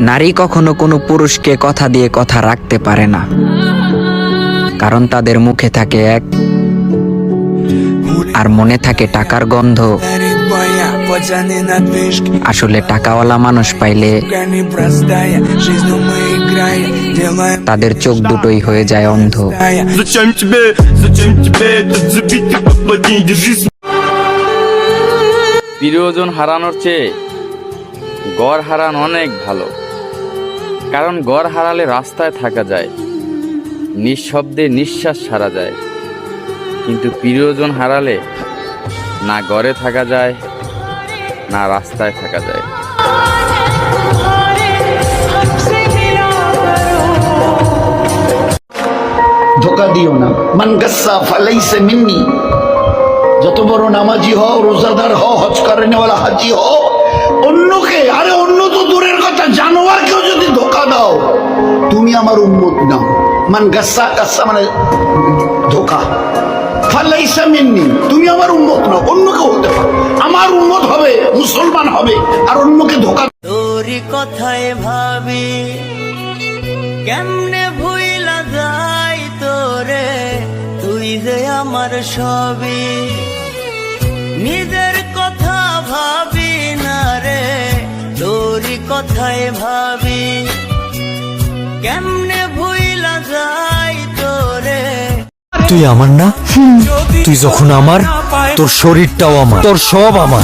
নারী কখনো কোনো পুরুষকে কথা দিয়ে কথা রাখতে পারে না, কারণ তাদের মুখে থাকে এক আর মনে থাকে টাকার গন্ধ। আসলে টাকাওয়ালা মানুষ পাইলে তাদের চোখ দুটোই হয়ে যায় অন্ধ। প্রিয়জন হারানোর চেয়ে গড় হারানো অনেক ভালো, কারণ গড় হারালে রাস্তায় থাকা যায়, নিঃশব্দে নিঃশ্বাস ছাড়া যায়, কিন্তু প্রিয়জন হারালে না গড়ে থাকা যায় না রাস্তায় থাকা যায়। ধোকা দিও না। মান গাসসা ফালাইসা মিন্নি। যত বড় নামাজি হও, রোজাদার হও, হজ করেনেওয়ালা হাজি হও, অন্যকে, আরে অন্য তো দূরের কথা, জানোয়ারকেও যদি ধোকা দাও, তুমি আমার উম্মত নাও। মান গাসসা, গাসসা মানে ধোকা, ফালাইসা মিন্নি, তুমি আমার উম্মত নাও। অন্যকে হতে পারো, আমার উম্মত হবে, মুসলমান হবে, আর অন্যকে ধোকা। তোরি কথায় ভাবি কেমনে ভুইলা যাই তোরে, তুই যে আমার সবই, নিজের কথা ভাবি না রে, তোরি কথায় ভাবি কেমনে ভুইলা যাই তোরে। তুই আমার না, তুই যখন আমার, তোর শরীরটাও আমার, তোর সব আমার,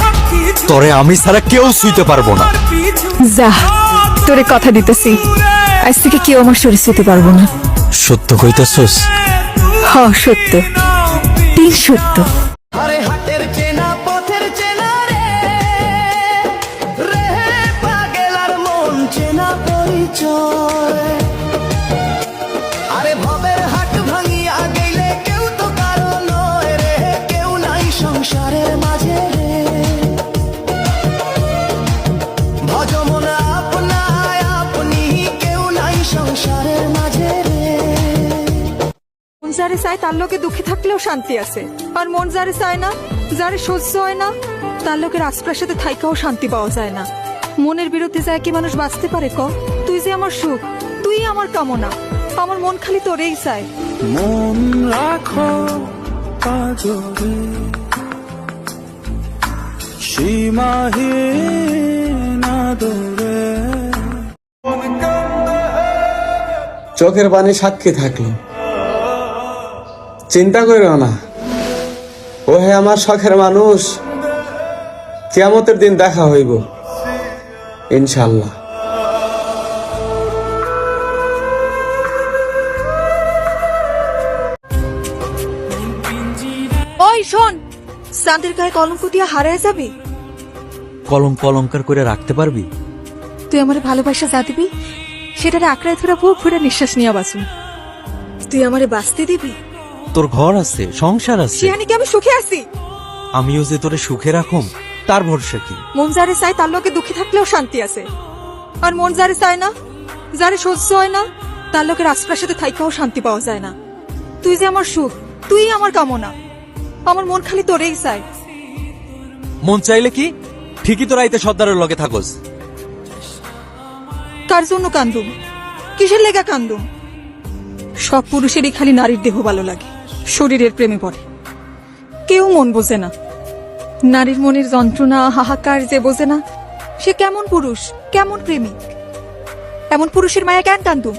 তোরে আমি ছাড়া কেউ ছুঁইতে পারবো না। যা, তোরে কথা দিতেছি, আজ থেকে কেউ আমার শরীর ছুঁতে পারবো না। সত্য কইতেছস? হ, সত্য, তিন সত্য। আরে হাতের চেনা পথের চেনা রে, রে পাগলার মন চেনা পরিচয়। আরে ভবের হাট ভাঙিয়া গেলে কেউ তো কারো নয় রে, কেউ নাই সংসারের মাঝে রে। ভজমন আপনায় আপনি, কেউ নাই সংসারের মাঝে রে। মন যারে চায় তার লোকে দুঃখে থাকলেও শান্তি আছে, আর মন যারে চায় না, যারে সহ্য হয় না, তার লোকে রাজপ্রাসাদে থাইকাও শান্তি পাওয়া যায় না। মনের বিরুদ্ধে যায় কি মানুষ বাঁচতে পারে ক? তুই যে আমার সুখ, তুই আমার কামনা, আমার মন খালি তোরেই চায়। মন রাখো পাজরে, সীমাহীন আদরে। চোখের পানি সাক্ষী থাকলো, চিন্তা করিও না, ও হে আমার শখের মানুষ, কিয়ামতের দিন দেখা হইব ইনশাল্লাহ। ওই শোন, চাঁদের গায়ে কলঙ্ক দিয়া হারায় যাবি। কলঙ্ক অলঙ্কার করে রাখতে পারবি? তুই আমার ভালোবাসা যা দিবি, সেটারে আঁকড়ায় ধরে বুক ফুরে নিঃশ্বাস নিয়ে বাঁচুন। তুই আমারে বাঁচতে দিবি? তোর ঘর আছে, সংসার আছে, শিয়ানি কি আমি সুখে আছি? আমিও যে তোরে সুখে রাখুম তার ভরসা কি? মন যারে চায় তার লোকে দুঃখে থাকলেও শান্তি আছে, আর মন যারে চায় না, যারে সহ্য হয় না, তার লোকে রাজপ্রাসাদে থাইকাও শান্তি পাওয়া যায় না। তুই যে আমার সুখ, তুই আমার কামনা, আমার মন খালি তোরেই চায়। মন চাইলে কি ঠিকই তোরা আইতে সর্দারের লগে থাকস। কার জন্য কান্দুম, কিসের লেগা কান্দুম? সব পুরুষেরই খালি নারীর দেহ ভালো লাগে, শরীরের প্রেমে পড়ে। কেউ মন বোঝে না, নারীর মনের যন্ত্রণা হাহাকার যে বোঝে না, সে কেমন পুরুষ, কেমন প্রেমিক? এমন পুরুষের মায়া কেন কান্দুম?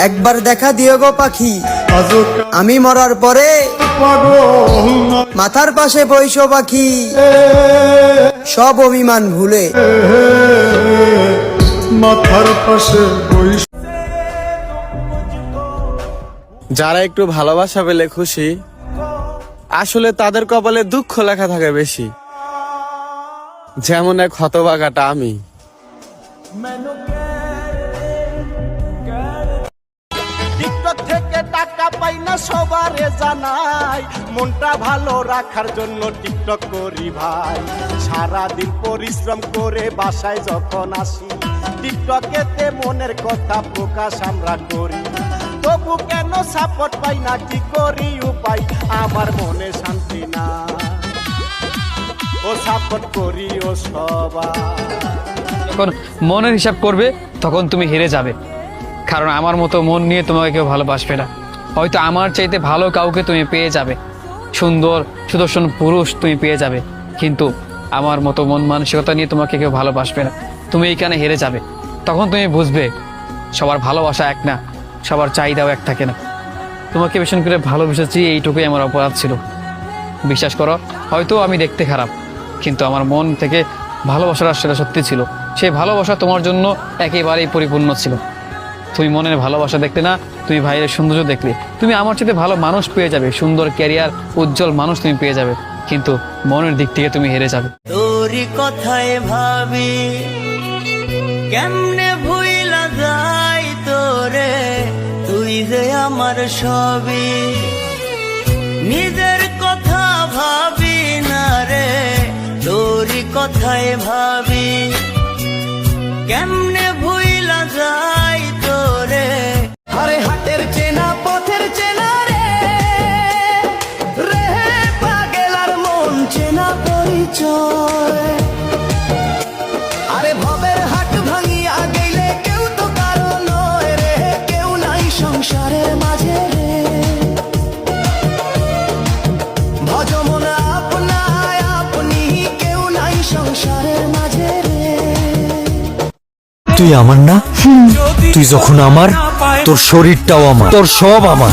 একবার দেখা দিও গো পাখি, আমি মরার পরে মাথার পাশে বইসো পাখি, সব অভিমান ভুলে মাথার পাশে বইস। যারা একটু ভালোবাসা পেলে খুশি, আসলে তাদের কপালে দুঃখ লেখা থাকে বেশি। যেমন এক হতভাগাটা আমি। টিকটক থেকে টাকা পাই না সবারে জানাই, মনটা ভালো রাখার জন্য টিকটক করি ভাই। সারাদিন পরিশ্রম করে বাসায় যখন আসি, টিকটকেতে মনের কথা প্রকাশ আমরা করি। তবু কেন সাপোর্ট পাই না, কি করি উপায়, আমার মনে শান্তি না। ও ও সাপোর্ট করি ও সবাই। যখন মনের হিসাব করবে তখন তুমি হেরে যাবে, কারণ আমার মতো মন নিয়ে তোমাকে কেউ ভালোবাসবে না। হয়তো আমার চাইতে ভালো কাউকে তুমি পেয়ে যাবে, সুন্দর সুদর্শন পুরুষ তুমি পেয়ে যাবে, কিন্তু আমার মতো মন মানসিকতা নিয়ে তোমাকে কেউ ভালোবাসবে না। তুমি এইখানে হেরে যাবে। তখন তুমি বুঝবে সবার ভালোবাসা এক না, সবার চাহিদাও এক থাকে না। তোমাকে ভীষণ করে ভালোবেসেছি, এইটুকুই আমার অপরাধ ছিল। বিশ্বাস করো, হয়তো আমি দেখতে খারাপ, কিন্তু আমার মন থেকে ভালোবাসাটা সেটা সত্যি ছিল। সেই ভালোবাসা তোমার জন্য একেবারেই পরিপূর্ণ ছিল। তুমি মনের ভালোবাসা দেখলে না, তুমি ভাইয়ের সৌন্দর্য দেখলে। তুমি আমার সাথে ভালো মানুষ পেয়ে যাবে, সুন্দর ক্যারিয়ার, উজ্জ্বল মানুষ তুমি পেয়ে যাবে, কিন্তু মনের দিক থেকে তুমি হেরে যাবে। তোরি কথায় ভাবি কেমনে ভুইলা যাই তোরে, তুই যে আমার সবই। নিজের কথা ভাবি না রে, তোরি কথায় ভাবি কেমনে ভুইলা যাই তোরে। আরে হাটের চেনা পথের চেনা রে, রে পাগেলার মন চেনা পরিচয়। আরে ভবের হাট ভাঙিয়া গেলে কেউ তো কারো নয় রে, কেউ নাই সংসারের মাঝে রে। ভজমন আপনায় আপনি, কেউ নাই সংসারের মাঝে রে। তুই আমার না, তুই যখন আমার, তোর শরীরটাও আমার, তোর সব আমার।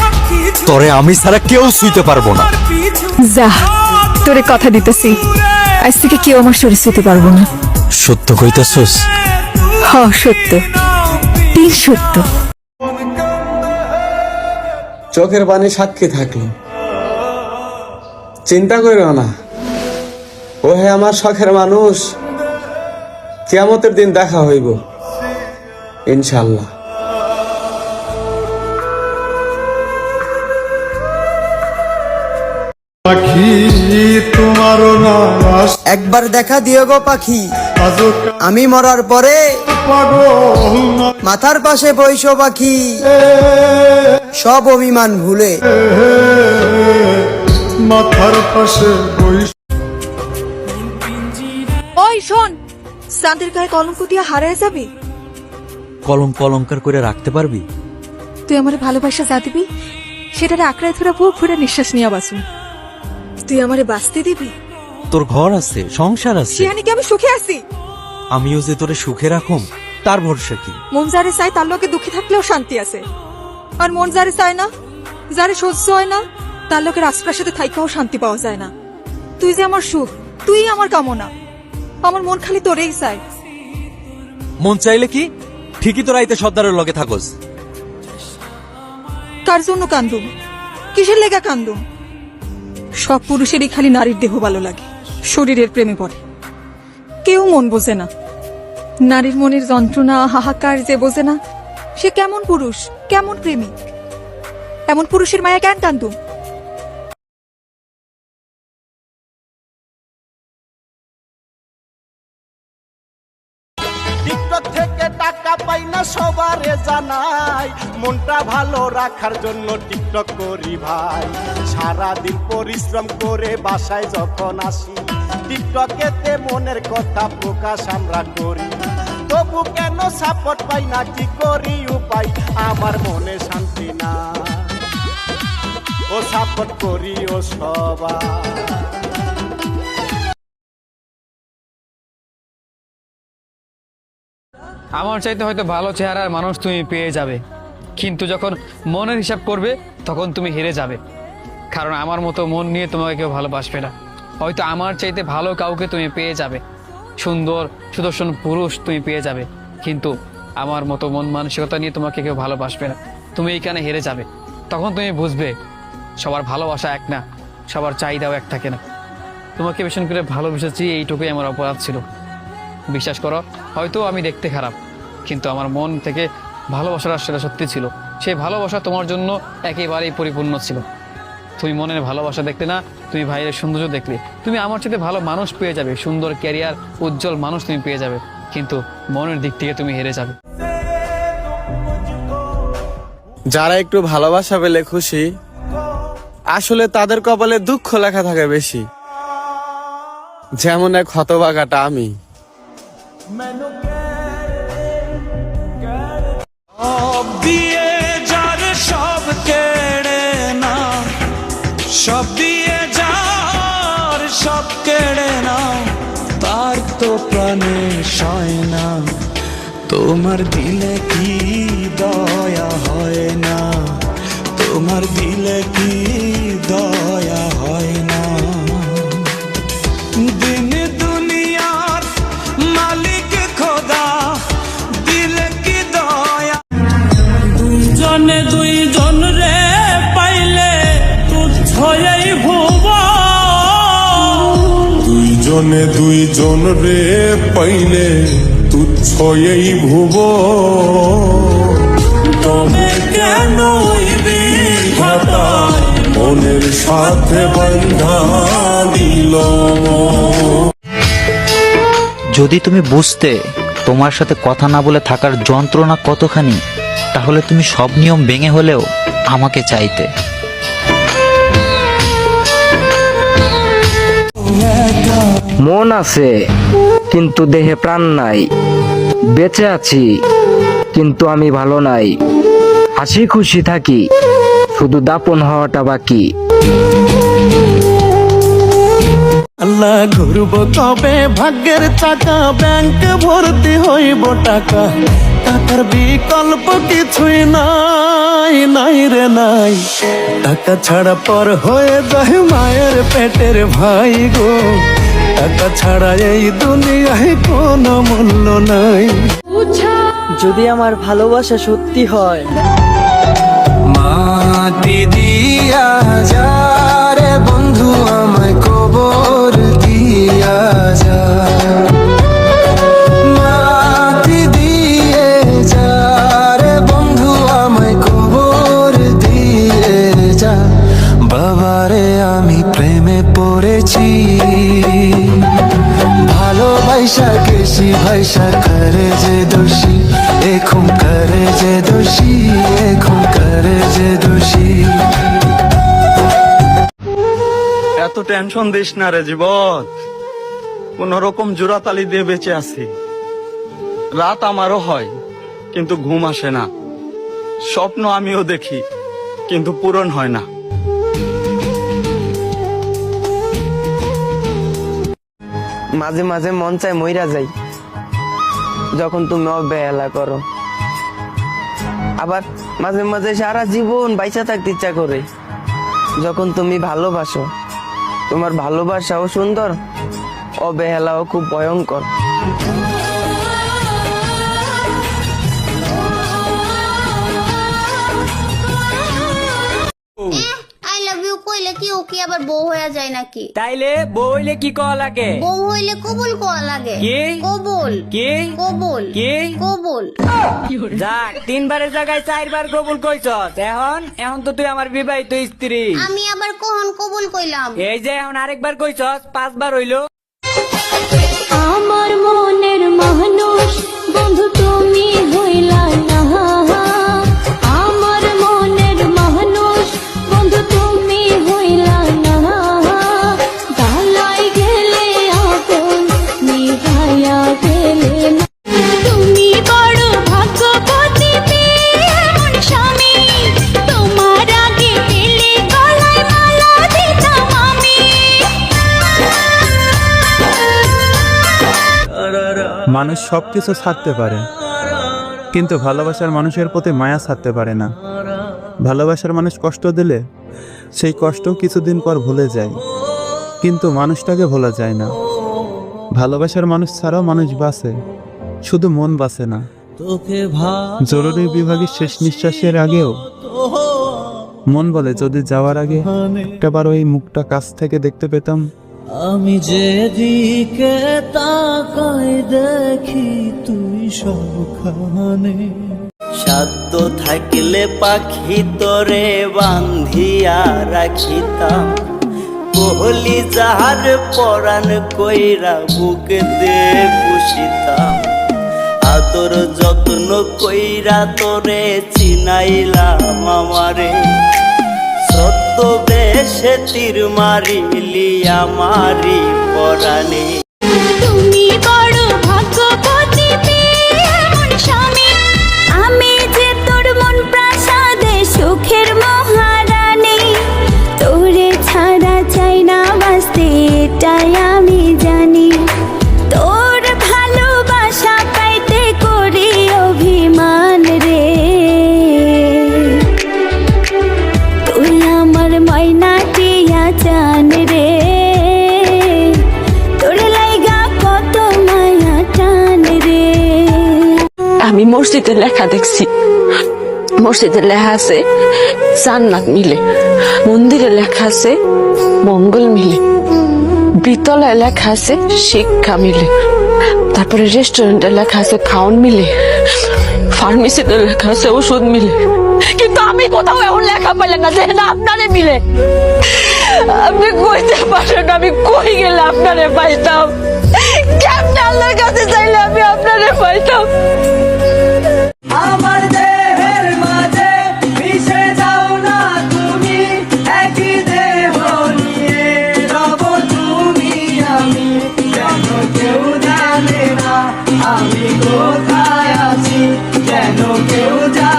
তরে আমি ছাড়া কেউ ছুঁইতে পারবো না। যা, তোরে কথা দিতেছি, আজ থেকে কেউ আমার শরীর ছুঁতে পারবো না। সত্য কইতাছস? হ, সত্য, সত্য। চোখের পানি সাক্ষী থাকলো, চিন্তা করিও না। ও হে আমার শখের মানুষ, কিয়ামতের দিন দেখা হইব ইনশাল্লাহ। পাখি তোমারও না একবার দেখা দিও গো পাখি, আজও আমি মরার পরে পাগল নয় মাথার পাশে বইসো পাখি, সব অভিমান ভুলে। মাথার পাশে বইস। ওই শোন, চাঁদের গায়ে কলঙ্ক দিয়ে হারায় যাবি। কলঙ্ক অলঙ্কার করে রাখতে পারবি? তুই আমার ভালোবাসা যা দিবি, সেটারে আঁকড়ায় ধরে বুক ভরে নিঃশ্বাস নিয়ে বাসুন। তুই আমারে বাঁচতে দিবি। তোর ঘর আছে, সংসার আছে, সেখানে কি আমি সুখে আছি? আমিও যে তোরে সুখে রাখুম তার ভরসা কি? মন যারে চায় তার লোকে দুঃখে থাকলেও শান্তি আছে, আর মন যারে চায় না, যারে সহ্য হয় না, তার লোকে রাজপ্রাসাদে থাইকাও শান্তি পাওয়া যায় না। তুই যে আমার সুখ, তুই আমার কামনা, আমার মন খালি তোরেই চায়। মন চাইলে কি ঠিকই তো রাইতে সর্দারের লগে থাকস। কার জন্য কান্দুম? কিসের লেগা কান্দুম? সব পুরুষেরই খালি নারীর দেহ ভালো লাগে, শরীরের প্রেমে পড়ে। কেউ মন বোঝে না। নারীর মনের যন্ত্রণা, হাহাকার যে বোঝে না, সে কেমন পুরুষ, কেমন প্রেমিক? এমন পুরুষের মায়া কেন কান্দুম? টিকটক থেকে টাকা পাই না সবারে জানাই, মনটা ভালো রাখার জন্য টিকটক করি ভাই। সারাদিন পরিশ্রম করে বাসায় যখন আসি, টিকটকেতে মনের কথা প্রকাশ আমরা করি। তবু কেন সাপোর্ট পাই না, কি করি উপায়, আমার মনে শান্তি না। ও সাপোর্ট করি ও সবাই। আমার চাইতে হয়তো ভালো চেহারার মানুষ তুমি পেয়ে যাবে, কিন্তু যখন মনের হিসাব করবে তখন তুমি হেরে যাবে, কারণ আমার মতো মন নিয়ে তোমাকে কেউ ভালোবাসবে না। হয়তো আমার চাইতে ভালো কাউকে তুমি পেয়ে যাবে, সুন্দর সুদর্শন পুরুষ তুমি পেয়ে যাবে, কিন্তু আমার মতো মন মানসিকতা নিয়ে তোমাকে কেউ ভালোবাসবে না। তুমি এইখানে হেরে যাবে। তখন তুমি বুঝবে সবার ভালোবাসা এক না, সবার চাহিদাও এক থাকে না। তোমাকে ভীষণ করে ভালোবেসেছি, এইটুকুই আমার অপরাধ ছিল। বিশ্বাস করো, হয়তো আমি দেখতে খারাপ, কিন্তু আমার মন থেকে ভালোবাসাটা সেটা সত্যি ছিল। সেই ভালোবাসা তোমার জন্য একেবারেই পরিপূর্ণ ছিল। তুমি মনের ভালোবাসা দেখলে না, তুমি ভাইয়ের সৌন্দর্য দেখলে। তুমি আমার সাথে ভালো মানুষ পেয়ে যাবে, সুন্দর ক্যারিয়ার, উজ্জ্বল মানুষ তুমি পেয়ে যাবে, কিন্তু মনের দিক থেকে তুমি হেরে যাবে। যারা একটু ভালোবাসা পেলে খুশি, আসলে তাদের কপালে দুঃখ লেখা থাকে বেশি। যেমন এক হতভাগাটা আমি। সব দিয়ে যার সব কেড়ে না, সব দিয়ে যার সব কেড়ে না, তার তো প্রাণে সয় না। তোমার দিলে কি দয়া হয় না, তোমার দিলে কি দয়া হয় না। দিন দুনিয়ার মালিক খোদা দিলে কি দয়া। দুইজনে দুইজন রে পাইলে তুচ্ছ এই ভুবন। দুইজনে দুইজন রে পাইলে তুচ্ছ এই ভুবন। তবে কেন মনের সাথে বান্ধা দিল। যদি তুমি বুঝতে তোমার সাথে কথা না বলে থাকার যন্ত্রণা কতখানি, তাহলে তুমি সব নিয়ম ভেঙে হলেও আমাকে চাইতে। মন আছে কিন্তু দেহে প্রাণ নাই, বেঁচে আছি কিন্তু আমি ভালো নাই, হাসি খুশি থাকি শুধু দাপন হওয়াটা বাকি। আল্লাহ ঘুরব কবে ভাগ্যের চাকা, ব্যাংক ভর্তি হইব টাকা, টাকার বিকল্প কিছুই নাই, নাই রে নাই। টাকা ছাড়া পর হয়ে যায় মায়ের পেটের ভাই গো, টাকা ছাড়া এই দুনিয়ায় কোনো মূল্য নাই। যদি আমার ভালোবাসা সত্যি হয়, মাটি দিয়া যা রে বন্ধু আমায় কবর দিয়া যা, মাটি দিয়ে যা রে বন্ধু আমায় কবর দিয়ে যা। বাবারে আমি প্রেমে পড়েছি, ভালোবাসা গেছি ভাইসা করে যে দোষী, এখন করে যে দোষী, এখন করে যে দোষী। এত টেনশন দিস না রে জীবন, কোন রকম জোড়াতালি দিয়ে বেঁচে আছি। রাত আমারও হয় কিন্তু ঘুম আসে না, স্বপ্ন আমিও দেখি কিন্তু পূরণ হয় না। মাঝে মাঝে মন চায় মইরা যাই যখন তুমি অবহেলা করো, আবার মাঝে মাঝে সারা জীবন বাইচা থাকতে ইচ্ছা করে যখন তুমি ভালোবাসো। তোমার ভালোবাসাও সুন্দর, অবহেলাও খুব ভয়ঙ্কর। আই লাভ ইউ কইলে কি ও কি আবার বউ হয়ে যায় নাকি? তাইলে বউ হইলে কি কওয়া লাগে? বউ হইলে কবুল কোয়া লাগে। কি? কবুল। কি? কবুল। কি? কবুল। যাক, 3 বারের জায়গায় 4 বার কবুল কইছস। এখন তো তুই আমার বিবাহিত স্ত্রী। আমি আবার কখন কবুল কইলাম? এই যে এখন আরেকবার কইছস, 5 বার হইলো। আমার মনের মানুষ বন্ধু তুমি হইলা না, আমার মনের মানুষ বন্ধু তুমি হইলা না, গালাই গেলে আপন নিভাইয়া গেলে না। তুমি বড় ভাগ্যবতী এমন স্বামী, তোমার আগে পেলে গলায় মালা দিতাম আমি। মানুষ সবকিছু ছাড়তে পারে, কিন্তু ভালোবাসার মানুষের প্রতি মায়া ছাড়তে পারে না। ভালোবাসার মানুষ কষ্ট দিলে সেই কষ্ট কিছুদিন পর ভুলে যায়, কিন্তু মানুষটাকে ভোলা যায় না। ভালোবাসার মানুষ ছাড়াও মানুষ বাঁচে, শুধু মন বাঁচে না। জরুরি বিভাগের শেষ নিঃশ্বাসের আগেও মন বলে যদি যাওয়ার আগে একটাবার ওই মুখটা কাছ থেকে দেখতে পেতাম। আমি যেদিকে তাকাই দেখি তুই সবখানে। সাধ্য থাকিলে পাখি তোরে বান্ধিয়া রাখিতাম, কোহলি যাহার পরাণ কইরা বুকে দে পুষিতাম, আদর যত্ন কইরা তোরে চিনাইলাম আমারে। শ্রদ্ধা ছদ্মবেশে তীর মারিলি আমারি পরাণে। তুমি বড় ভাগ্যবতী পেয়ে এমন স্বামী, আমি যে তোর মন প্রাসাদে সুখের মহারানী। তোরে ছাড়া চাই না বাঁচতে, এটাই আমি জানি। তোর ভালোবাসা পাইতে করি অভিমান রে। তুই আমার ময়না টিয়া চান রে, তোর লাইগা কত মায়া টান রে। আমি মসজিদে লেখা দেখছি, মসজিদে লেখা আছে জান্নাত মিলে, মন্দিরে লেখা আছে মঙ্গল মিলে, বিতলায় লেখা আছে শিক্ষা মিলে, তারপরে রেস্টুরেন্টে লেখা আছে খাওন মিলে, ফার্মেসিতে লেখা আছে ওষুধ মিলে। কিন্তু আমি কোথাও এমন লেখা পাইলাম না যে না আপনারে মিলে। আপনি কইতে পারেন আমি কই গেলে আপনারে পাইতাম, কেমনে আল্লাহর কাছে চাইলে আমি আপনারে পাইতাম। আমার দেহের মাঝে মিশে যাও না তুমি, একই দেহ নিয়ে রব তুমি আমি। যেন কেউ জানে না আমি কোথায় আছি, যেন কেউ জানে